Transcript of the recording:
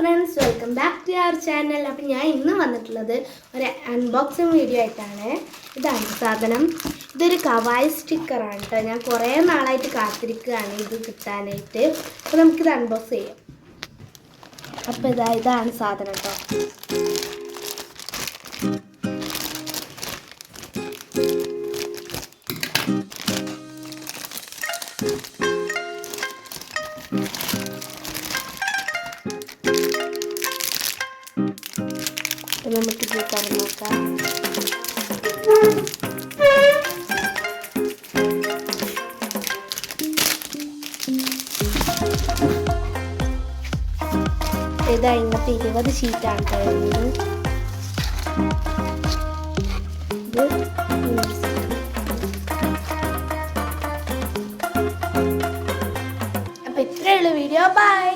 friends, welcome back to our channel. അപ്പോൾ ഞാൻ ഇന്ന് വന്നിട്ടുള്ളത് ഒരു അൺബോക്സിംഗ് വീഡിയോ ആയിട്ടാണ്. ഇതാണ് സാധനം. ഇതൊരു കവായ് സ്റ്റിക്കറാണ് കേട്ടോ. ഞാൻ കുറേ നാളായിട്ട് കാത്തിരിക്കുകയാണ് ഇത് കിട്ടാനായിട്ട്. അപ്പോൾ നമുക്കിത് അൺബോക്സ് ചെയ്യാം. അപ്പോൾ ഇതാണ് സാധനം കേട്ടോ. നമുക്ക് തുറന്ന് നോക്കാം. ഇത് ഇന്നത്തെ 20 ഷീറ്റാണ് കഴിയുന്നത്. അപ്പൊ ഇത്രയുള്ള വീഡിയോ. ബൈ.